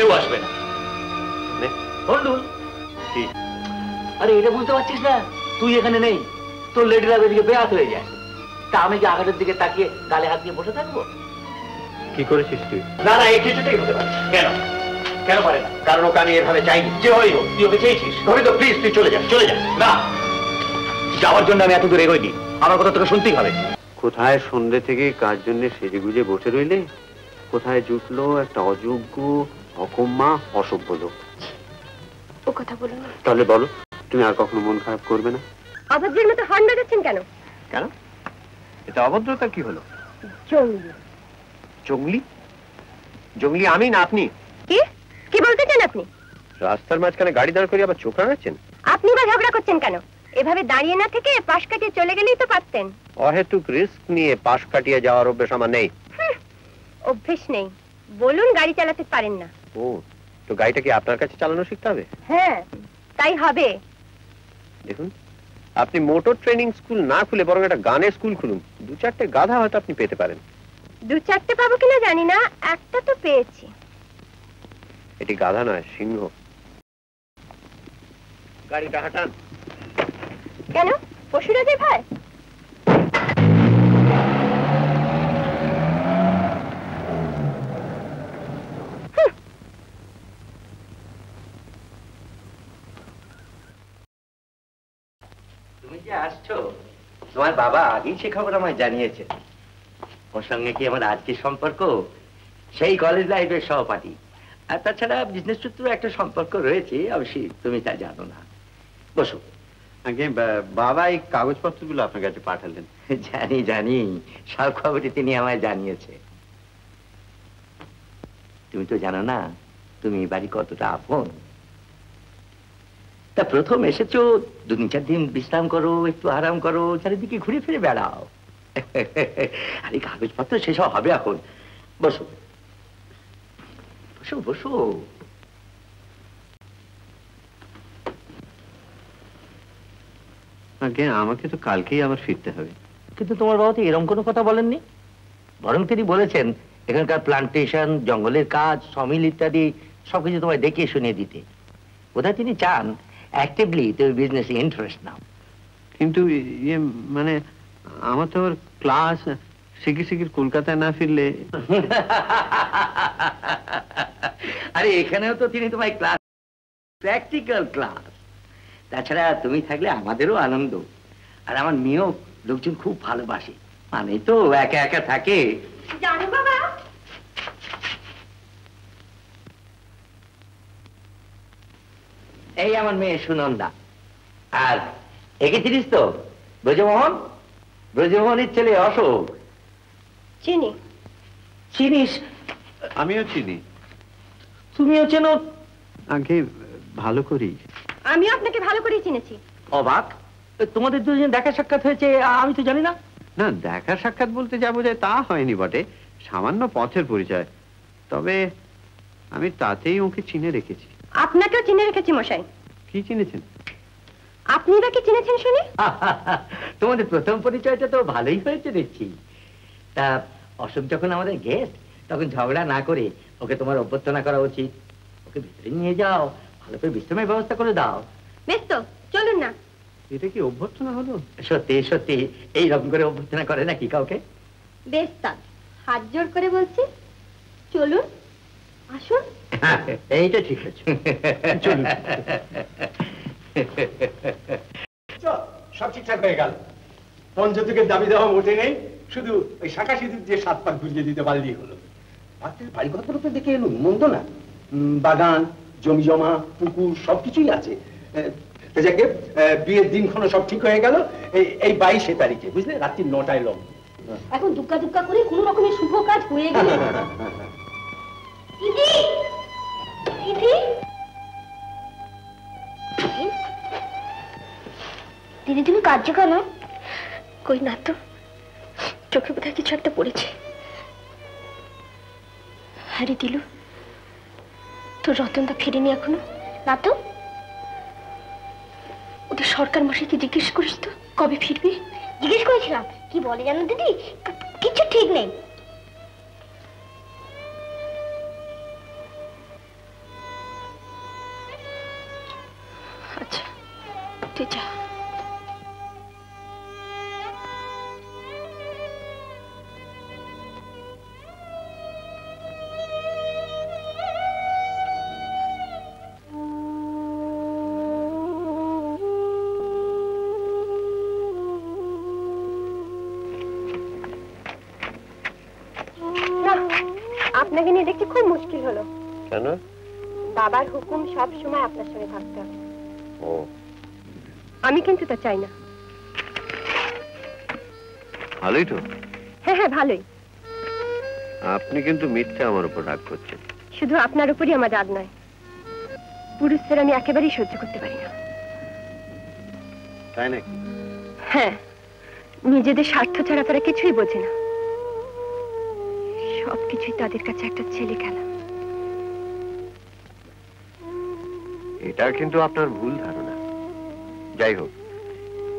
কেউ আসবে না। আরে এটা বুঝতে পারছিস না, তুই এখানে নেই, তোর লেডিরা এদিকে বেয়াত হয়ে যায়, তা আমি কি আঘাতের দিকে তাকিয়ে গালে হাত দিয়ে বসে থাকবো? কি করেছিস তুই? না না, এই কিছুতেই হতে পারে। কেন কেন পারে না? কারণ ওকে আমি এভাবে চাইনি। যে হই হোক, তুই ওকে চেয়েছিস। ধরে তো প্লিজ তুই চলে যা, চলে যা। না, যাওয়ার জন্য আমি এত দূর এগোইনি, আমার কথা তোকে শুনতেই হবে। কোথায় সন্ধ্যে থেকে কার জন্য সেজে গুজে বসে রইলে, কোথায় জুটলো একটা অযোগ্য অকম্মা অসভ্য লোক। ও কথা বলো না। তাহলে বলো, তুমি আর কখনো মন খারাপ করবে না? অভদ্রের মতো হর্ন বাজাচ্ছেন কেন? কেন? এটা অভদ্রতা কি হলো? জঙ্গলি। জঙ্গলি? জঙ্গলি আমি না আপনি? কি কি বলতে চান আপনি? রাস্তার মাঝখানে গাড়ি দাঁড় করে আবার চোখ রাঙাচ্ছেন? আপনি বা ঝগড়া করছেন কেন? এভাবে দাঁড়িয়ে না থেকে পাশ কাটিয়ে চলে গেলেই তো পারতেন। অহেতুক রিস্ক নিয়ে পাশ কাটিয়ে যাওয়ার অভ্যেস আমার নেই। অভ্যেস নেই বলুন গাড়ি চালাতে পারেন না। ও, তো গাড়িটা কি আপনার কাছে চালানো শিখতে হবে? হ্যাঁ, তাই হবে। দেখুন, আপনি মোটর ট্রেনিং স্কুল না খুলে বরং একটা গানের স্কুল খুলুন, 2-4টে গাধা হয়তো আপনি পেতে পারেন। 2-4টে পাবো কিনা জানি না, একটা তো পেয়েছি। এটি গাধা নয়, সিংহ। গাড়িটা হাঁটান। কেন, পশুরাজের ভাই? তুমি যে আসছো, তোমার বাবা আগেই সে খবর আমায় জানিয়েছে। ওর সঙ্গে কি আমার আজকের সম্পর্ক সেই কলেজ লাইফের সহপাঠী, আর তাছাড়া বিজনেস সূত্র একটা সম্পর্ক রয়েছে, অবশ্যই তুমি তা জানো না। বসো। আগে বাবা এই কাগজপত্রগুলো আপনার কাছে পাঠালেন। জানি জানি, সব খবরই তিনি আমায় জানিয়েছে। তুমি তো জানো না তুমি বাড়ি কতটা আপন। তা প্রথম এসেছো, 2-4 দিন বিশ্রাম করো, একটু আরাম করো, চারিদিকে ঘুরে ফিরে বেড়াও। আর এই কাগজপত্র সেসব হবে এখন। বসো বসো বসো। আগে আমাকে তো কালকেই আবার ফিরতে হবে। কিন্তু তোমার বাবা তো এরকম কোনো কথা বলেননি, বরং তিনি বলেছেন এখানকার প্লান্টেশন, জঙ্গলের কাজ, সমিল ইত্যাদি সবকিছু তোমায় দেখিয়ে শুনিয়ে দিতে। বোধহয় তিনি চান অ্যাক্টিভলি তুমি বিজনেসে ইন্টারেস্ট নাও। কিন্তু ইয়ে মানে আমার তো আবার ক্লাস শিগগির কলকাতায় না ফিরলে। আরে এখানেও তো তিনি তোমায় ক্লাস, প্র্যাকটিক্যাল ক্লাস। তাছাড়া তুমি থাকলে আমাদেরও আনন্দ। আর আমার মেয়েও লোকজন খুব ভালোবাসে, মানে তো একা একা থাকে। জানো বাবা, এই আমার মেয়ে সুনন্দা। আর একে চিনিস তো? ব্রজমোহন, ব্রজমোহনের ছেলে অশোক। চিনি। চিনিস? আমিও চিনি। তুমিও চেনো? আগে ভালো করি। আমিও আপনাকে ভালো করে চিনেছি। অবাক, তোমাদের দুজন দেখা সাক্ষাৎ হয়েছে আমি তো জানি না। না, দেখা সাক্ষাৎ বলতে যা বোঝায় তা হয়নি বটে, সামান্য পথের পরিচয়। তবে আমি তাতেই ওকে চিনে রেখেছি। আপনাকেও চিনে রেখেছি মশাই। কি চিনেছেন? আপনি বা কি চিনেছেন শুনি? তোমাদের প্রথম পরিচয়টা তো ভালোই হয়েছে দেখছি। তা অশোক যখন আমাদের গেস্ট, তখন ঝগড়া না করে ওকে তোমার অভ্যর্থনা করা উচিত। ওকে ভিতরে নিয়ে যাও, ভালো করে বিশ্রামের ব্যবস্থা করে দাও। বেশ তো, চলুন না। এটা কি অভ্যর্থনা হলো? সত্যি সত্যি এইরকম করে অভ্যর্থনা করে নাকি কাউকে? বেশ তা, হাত জোর করে বলছি, চলুন, আসুন। এইটা ঠিক আছে, চলুন। সব ঠিকঠাক হয়ে গেল। পঞ্চতুকের দাবি দেওয়া মোটে নেই, শুধু ওই শাখা সিঁদুর দিয়ে 7 পাক ঘুরিয়ে দিতে পারলেই হলো। বাড়ি কথাগুলো তো দেখে এলুম, মন্দ না। বাগান, জমি জমা, পুকুর সবকিছুই আছে। যাকে বিয়ের দিনক্ষণ সব ঠিক হয়ে গেল এই 22 তারিখে, বুঝলে, রাত্রি 9টায় লগ্ন। এখন দুক্কা দুক্কা করে কোন রকমের শুভ কাজ হয়ে গেল। দিদি, দিদি, দিদি তুমি কাঁদছো কেন? কই না তো, চোখে বোধহয় কিছু একটা পড়েছে। আরে দিলু, তোর রতনদা ফিরেনি এখনো? না তো। ওদের সরকার মশাইকে জিজ্ঞেস করিস তো কবে ফিরবি? জিজ্ঞেস করেছিলাম, কি বলে জানো দিদি, কিছু ঠিক নেই। তুই যা। আপনাকে নিয়ে দেখতে খুব মুশকিল হলো। কেন? বাবার হুকুম সব সময় আপনার সঙ্গে থাকতে হবে। ও, আমি কিন্তু তা চাই না। ভালোই তো। হ্যাঁ হ্যাঁ ভালোই। আপনি কিন্তু মিথ্যা আমার উপর রাগ করছেন। শুধু আপনার উপরই আমার রাগ নয়, পুরুষদের আমি একেবারেই সহ্য করতে পারি না। তাই নাকি? হ্যাঁ, নিজেদের স্বার্থ ছাড়া তারা কিছুই বোঝে না। সবকিছুই তাদের কাছে একটা ছেলে খেলা। এটা কিন্তু আপনার ভুল ধারণা। যাই হোক,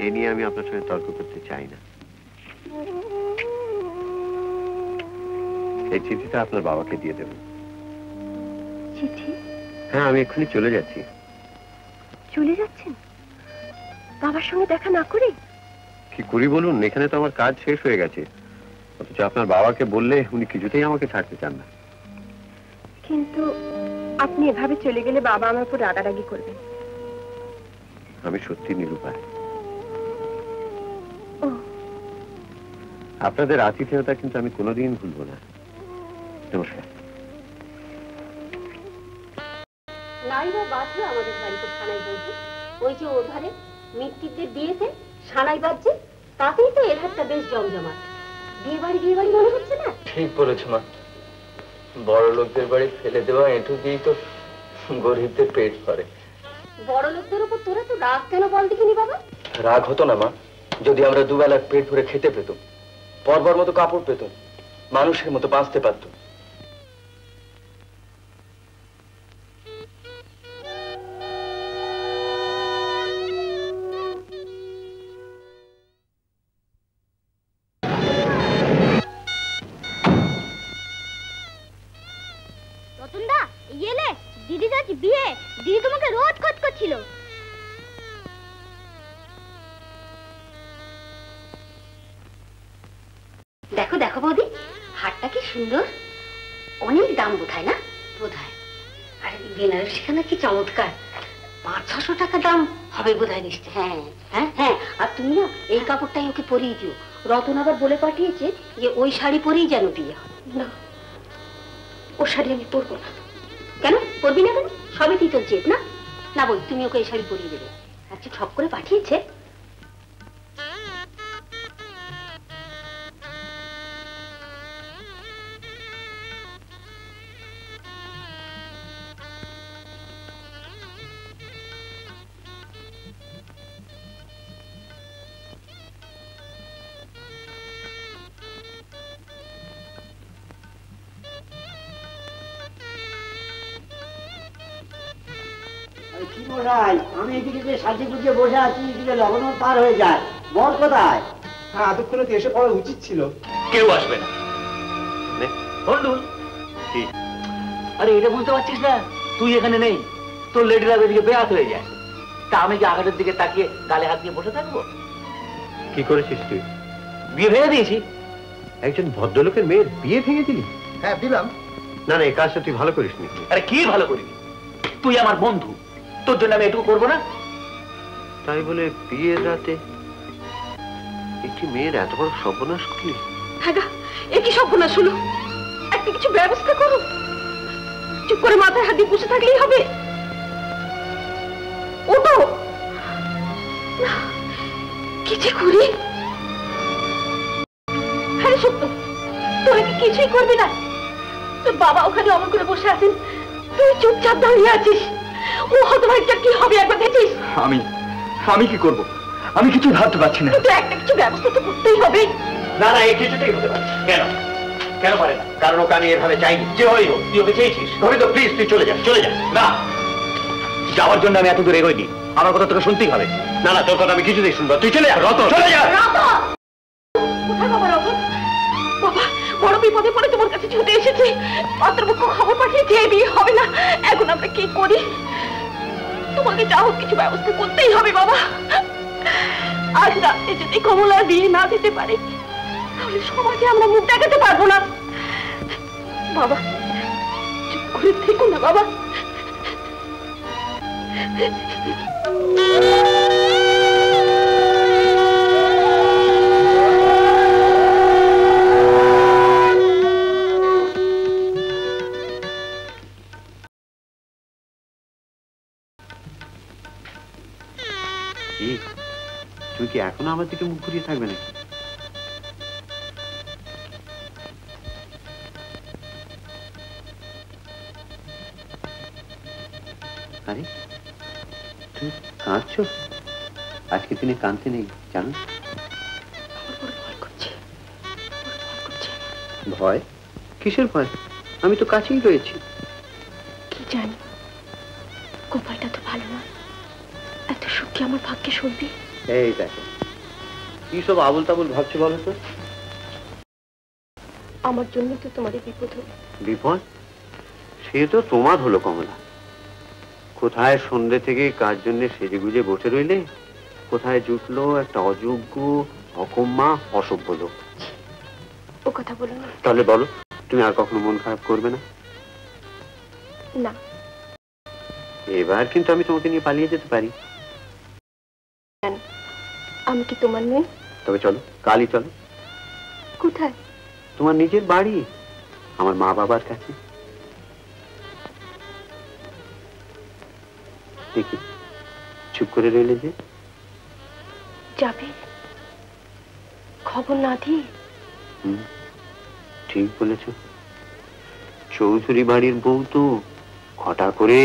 এ নিয়ে আমি আপনার সঙ্গে তর্ক করতে চাই না। এই চিঠিটা আপনার বাবাকে দিয়ে দেব। চিঠি? হ্যাঁ, আমি এক্ষুনি চলে যাচ্ছি। চলে যাচ্ছেন? বাবার সঙ্গে দেখা না করে? কি করি বলুন, এখানে তো আমার কাজ শেষ হয়ে গেছে। অথচ আপনার বাবাকে বললে উনি কিছুতেই আমাকে ছাড়তে চান না। কিন্তু আপনি এভাবে চলে গেলে বাবা আমার উপর রাগারাগি করবেন। আমি সত্যি নিরুপায়। ও, আপনাদের আতিথেয়তা কিন্তু আমি কোনোদিন ভুলবো না। নমস্কার। নাইবা বাজবে আমাদের বাড়িতে সানাই বলছে। ওই যে ওধারে মিত্তিরদের বিয়েতে সানাই বাজছে, তাতেই তো এর হাতটা বেশ জমজমাট। বিয়ে বাড়ি মনে হচ্ছে না? ঠিক বলেছো মা, বড় লোকদের বাড়ি ফেলে দেওয়া এঁটু দিয়েই তো গরিবদের পেট ভরে। বড় লোকদের উপর তোরা তো রাগ কেন বল দেখিনি বাবা? রাগ হতো না মা, যদি আমরা দুবেলা পেট ভরে খেতে পেতাম, পরবার মতো কাপড় পেতাম, মানুষের মতো বাঁচতে পারতাম। রতনদা এলে, দিদি যাচ্ছি বিয়ে। দিদি তোমাকে রোজ খোঁজ করছিল। দেখো দেখো বৌদি, হাটটা কি সুন্দর। অনেক দাম বোধহয় না? বোধহয়। আর বেনারসিখানা কি চমৎকার। 500-600 টাকা দাম হবে বোধহয় নিশ্চয়। হ্যাঁ হ্যাঁ হ্যাঁ। আর তুমি না এই কাপড়টাই ওকে পরিয়ে দিও। রতন আবার বলে পাঠিয়েছে যে ওই শাড়ি পরেই যেন বিয়ে হয়। না, ও শাড়ি আমি পরবো না। কেন পরবি না কেন? সবই তিতল চেপ না? না বল, তুমি ওকে এই শাড়ি পরিয়ে দেবে। আচ্ছা, ঠক করে পাঠিয়েছে। কি মশাই, আমি এদিকে যে সাজিয়ে গুজিয়ে বসে আছি, এদিকে লবণ পার হয়ে যায়। বর কোথায়? হ্যাঁ, এতক্ষণে তো এসে পড়া উচিত ছিল। কেউ আসবে না। আরে এটা বুঝতে পারছিস না? তুই এখানে নেই, তোর লেডিরা এদিকে বেয়াত হয়ে যায়। তা আমি কি আঘাতের দিকে তাকিয়ে গালে হাত দিয়ে বসে থাকবো? কি করেছিস তুই? বিয়ে ভেঙে দিয়েছি। একজন ভদ্রলোকের মেয়ের বিয়ে ভেঙে দিলি? হ্যাঁ, দিলাম। না না, এই কাজটা তুই ভালো করিসনি। আরে কি ভালো করিনি? তুই আমার বন্ধু, তোর জন্য আমি এটুকু করবো না? তাই বলে বিয়ের রাতে একটি মেয়ের এত বড় সর্বনাশ করলি? হ্যাঁ, এ কি সর্বনাশ হলো? একটা কিছু ব্যবস্থা করো। চুপ করে মাথায় হাত দিয়ে বসে থাকলেই হবে? ওঠো। কি যে করি? হ্যাঁ সত্য, তোরা কি কিছুই করবি না? তোর বাবা ওখানে অমন করে বসে আছেন, তুই চুপচাপ দাঁড়িয়ে আছিস। ও হতভাগ্যটা কি হবে একবার দেখছিস? আমি কি করব? আমি কিছু ভাবতে পারছি না। কিন্তু একটা কিছু ব্যবস্থা তো করতেই হবে। না না, এই কিছুতেই হতে পারে। কেন কেন পারে না? কারণ ওকে আমি এভাবে চাইনি। যে হই হোক, তুই ওকে চেয়েছিস। ধরে তো প্লিজ, তুই চলে যা, চলে যা। না, যাওয়ার জন্য আমি এত দূর এগোইনি। আমার কথা তোকে শুনতেই হবে। না না, তোর কথা আমি কিছুতেই শুনবো। তুই চলে যা রতন, চলে যা। কোথায় বাবা রতন? বাবা বড় বিপদে পড়ে তোমার কাছে ছুটে এসেছে। অন্তর্পক্ষ খবর পাঠিয়েছে এই বিয়ে হবে না। এখন আমরা কি করি? তোমার আমাকে যা হোক কিছু ব্যবস্থা করতেই হবে বাবা। আজ রাতে যদি কমলা বিয়ে না দিতে পারে তাহলে সমাজে আমরা মুখ দেখাতে পারবো না। বাবা চুপ করে থেকো না বাবা। তুমি কি এখনো আমার দিকে মুখ ঘুরিয়ে থাকবে নাকি? আরে তুমি কাঁদছো? আজকে দিনে কাঁদতে নেই জানো? ভয়? কিসের ভয়? আমি তো কাছেই রয়েছি। কি জানি গোপালটা তো ভালো না, এত সুখ কি আমার ভাগ্যে সরবে? এই দেখো কি সব আবল তাবল ভাবছো বলো তো? আমার জন্য তো তোমার বিপদ হলো। বিপদ? সে তো তোমার হলো কমলা। কোথায় সন্ধ্যে থেকে কার জন্য সেজে গুজে বসে রইলে, কোথায় জুটলো একটা অযোগ্য অকম্মা অসভ্য লোক। ও কথা বলো না। তাহলে বলো তুমি আর কখনো মন খারাপ করবে না? না। এবার কিন্তু আমি তোমাকে নিয়ে পালিয়ে যেতে পারি। আমি কি তোমার নই? তবে চলো কালই চলো। কোথায়? তোমার নিজের বাড়ি, আমার মা বাবার কাছে। দেখি চুপ করে রইলে যে। যাবে খবর না দিয়ে? ঠিক বলেছ। চৌধুরী বাড়ির বউ তো ঘটা করে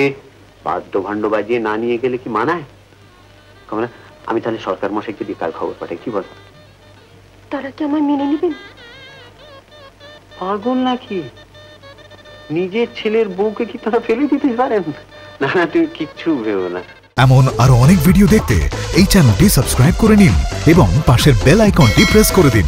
বাদ্য ভাণ্ড বাজিয়ে না নিয়ে গেলে কি মানায়? কমলা আমি তাহলে সরকার মশাইকে দিয়ে কাল খবর পাঠাই, কি বল? তারা কি আমায় মেনে নেবেন? পাগল নাকি? নিজের ছেলের বউকে কি তারা ফেলে দিতে পারেন? না না তুমি কিচ্ছু ভেবো না। এমন আরো অনেক ভিডিও দেখতে এই চ্যানেলটি সাবস্ক্রাইব করে নিন এবং পাশের বেল আইকনটি প্রেস করে দিন।